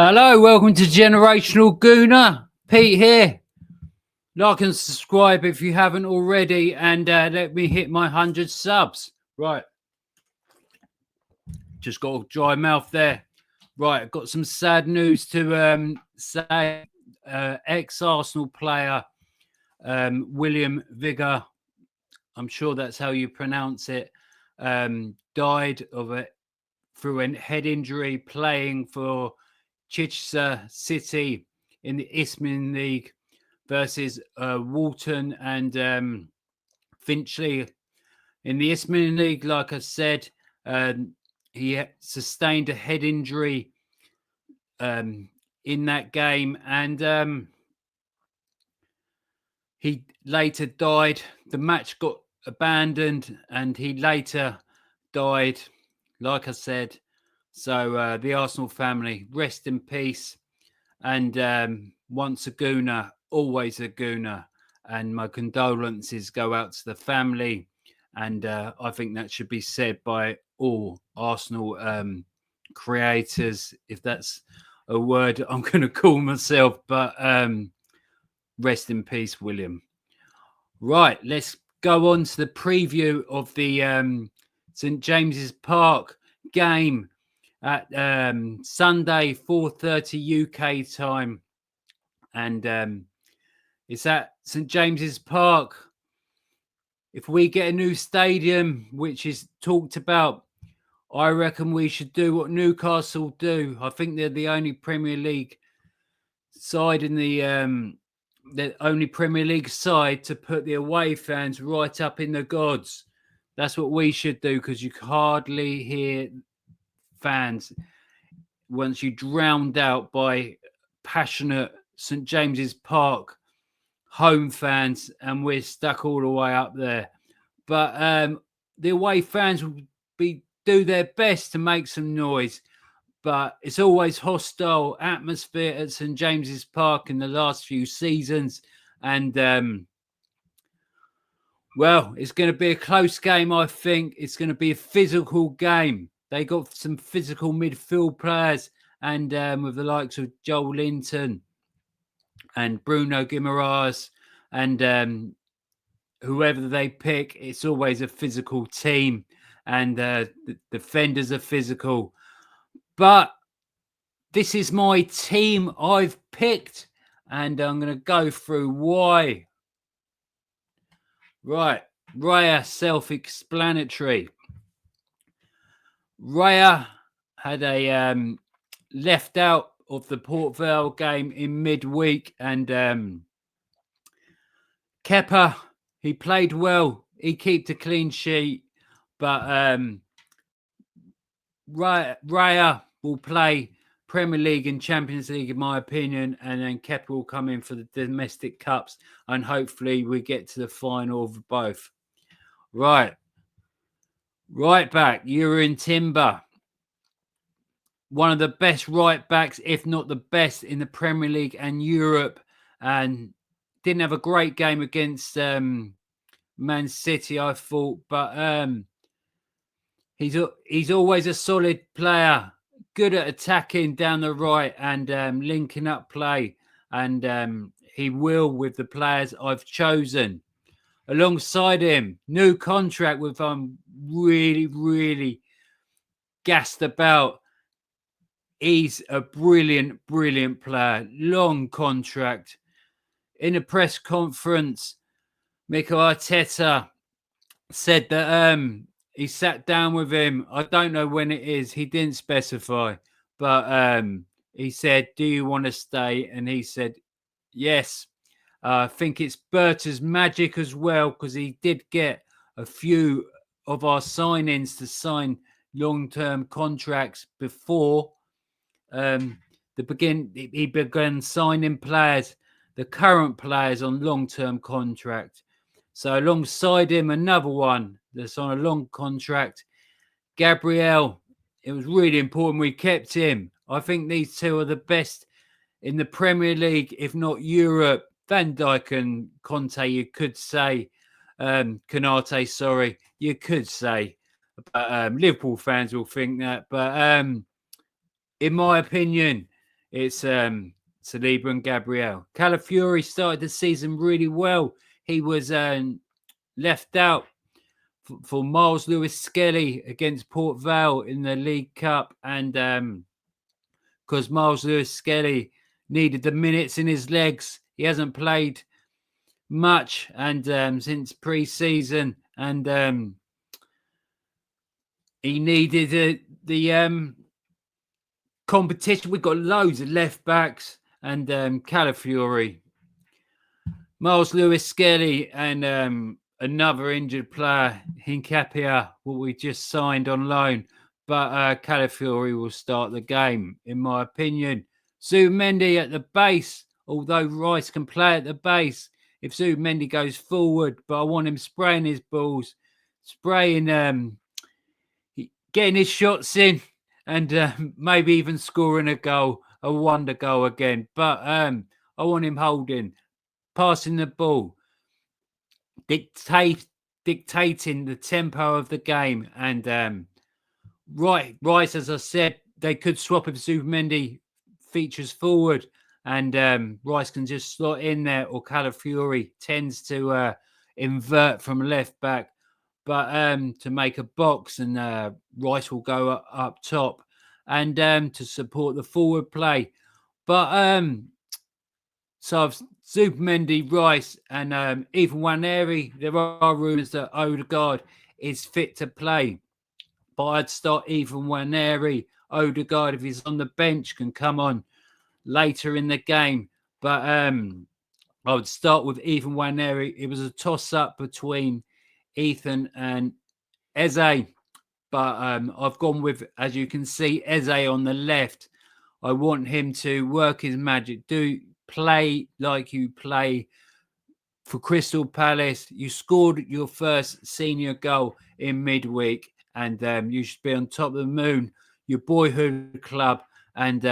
Hello, welcome to Generational Gooner. Pete here. Like and subscribe if you haven't already, and let me hit my 100 subs. Right. Just got a dry mouth there. Right, I've got some sad news to say. Ex-Arsenal player William Vigor, I'm sure that's how you pronounce it, died of it through a head injury playing for Chichester City in the Isthmian League versus Walton and Finchley. In the Isthmian League, like I said, he sustained a head injury in that game, and he later died. The match got abandoned, and he later died, like I said. So the Arsenal family, rest in peace. And once a Gooner, always a Gooner. And my condolences go out to the family. And I think that should be said by all Arsenal creators, if that's a word I'm going to call myself. But rest in peace, William. Right, let's go on to the preview of the St. James's Park game at Sunday, 4:30 UK time. And it's at St. James's Park. If we get a new stadium, which is talked about, I reckon we should do what Newcastle do. I think they're the only Premier League side in the only Premier League side to put the away fans right up in the gods. That's what we should do, because you hardly hear fans once you drowned out by passionate St. James's Park home fans, and we're stuck all the way up there. But the away fans will do their best to make some noise, but it's always hostile atmosphere at St. James's Park in the last few seasons. And well, it's going to be a close game, I think. It's going to be a physical game. They got some physical midfield players, and with the likes of Joel Linton and Bruno Guimaraes and whoever they pick, it's always a physical team, and the defenders are physical. But this is my team I've picked, and I'm going to go through why. Right, Raya, self-explanatory. Raya had a left out of the Port Vale game in midweek, and Kepa, he played well. He kept a clean sheet, but Raya will play Premier League and Champions League, in my opinion, and then Kepa will come in for the domestic cups, and hopefully we get to the final of both. Right back, Yuri Timber, one of the best right backs, if not the best, in the Premier League and Europe, and didn't have a great game against Man City, I thought, but he's always a solid player, good at attacking down the right and linking up play, and he will with the players I've chosen. Alongside him, new contract with really gassed about. He's a brilliant player. Long contract. In a press conference, Mikel Arteta said that he sat down with him. I don't know when it is. He didn't specify. But he said, do you want to stay? And he said, yes. I think it's Berta's magic as well, because he did get a few of our signings to sign long-term contracts before he began signing players, the current players, on long-term contract. So alongside him, another one that's on a long contract, Gabriel. It was really important we kept him. I think these two are the best in the Premier League, if not Europe. Van Dijk and Conte, you could say. Konate, sorry, you could say. But Liverpool fans will think that. But in my opinion, it's Saliba and Gabriel. Calafiori started the season really well. He was left out for Miles Lewis-Skelly against Port Vale in the League Cup, and because Miles Lewis-Skelly needed the minutes in his legs, he hasn't played much and since pre-season, and he needed the competition. We've got loads of left backs and Calafiori, Miles Lewis-Skelly, and another injured player, Hincapia, what we just signed on loan. But Calafiori will start the game, in my opinion. Zubimendi at the base, although Rice can play at the base if Zubimendi goes forward, but I want him spraying his balls, getting his shots in, and maybe even scoring a wonder goal again. But I want him holding, passing the ball, dictating the tempo of the game. And Rice, as I said, they could swap if Zubimendi features forward, and Rice can just slot in there, or Calafiori tends to invert from left back, but to make a box, and Rice will go up top and to support the forward play. But so I've Zubimendi, Rice, and even Waneri. There are rumours that Odegaard is fit to play, but I'd start even Waneri. Odegaard, if he's on the bench, can come on later in the game. But I would start with Ethan Waneri. It was a toss-up between Ethan and Eze, but I've gone with, as you can see, Eze on the left. I want him to work his magic, do play like you play for Crystal Palace. You scored your first senior goal in midweek, and you should be on top of the moon, your boyhood club. And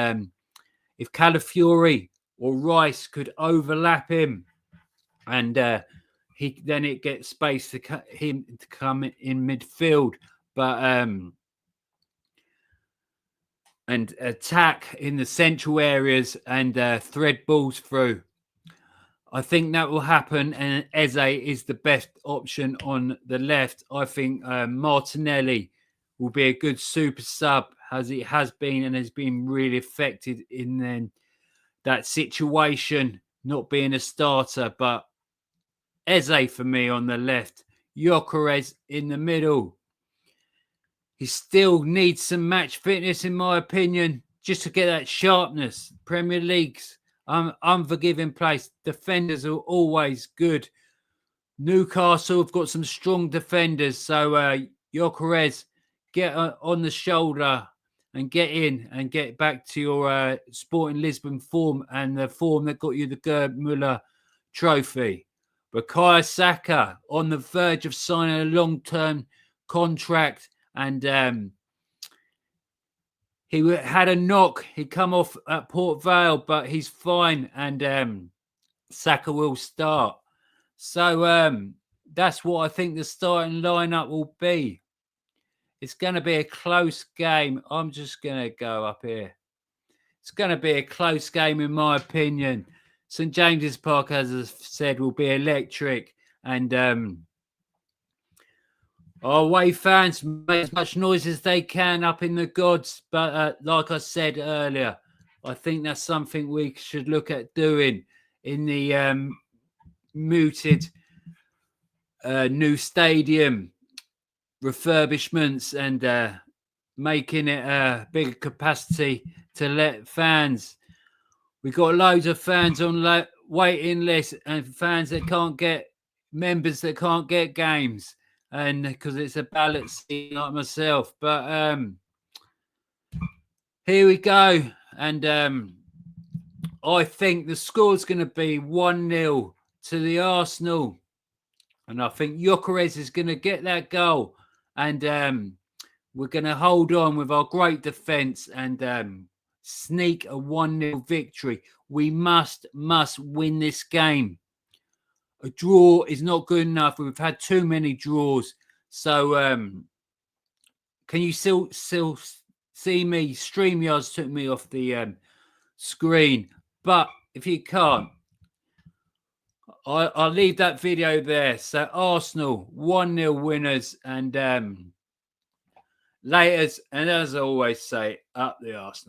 if Calafiori or Rice could overlap him, and then it gets space to him to come in midfield, but and attack in the central areas and thread balls through. I think that will happen, and Eze is the best option on the left. I think Martinelli will be a good super sub, as it has been, and has been really affected in that situation, not being a starter. But Eze for me on the left, Gyökeres in the middle. He still needs some match fitness, in my opinion, just to get that sharpness. Premier League's unforgiving place. Defenders are always good. Newcastle have got some strong defenders. So Gyökeres, get on the shoulder and get in and get back to your Sporting Lisbon form, and the form that got you the Gerd Müller trophy. Bukayo Saka on the verge of signing a long-term contract, and he had a knock. He come off at Port Vale, but he's fine, and Saka will start. So that's what I think the starting lineup will be. It's going to be a close game. I'm just going to go up here. It's going to be a close game, in my opinion. St James's Park, as I said, will be electric, and our away fans make as much noise as they can up in the gods. But like I said earlier, I think that's something we should look at doing in the mooted new stadium refurbishments, and making it a bigger capacity to let fans. We've got loads of fans on waiting list, and fans that can't get, members that can't get games, and because it's a ballot scene like myself. But here we go, and I think the score's going to be 1-0 to the Arsenal, and I think Gyökeres is going to get that goal, and we're going to hold on with our great defence and sneak a 1-0 victory. We must win this game. A draw is not good enough. We've had too many draws. So can you still see me? StreamYards took me off the screen. But if you can't, I'll leave that video there. So Arsenal 1-0 winners, and laters. And as I always say, up the Arsenal.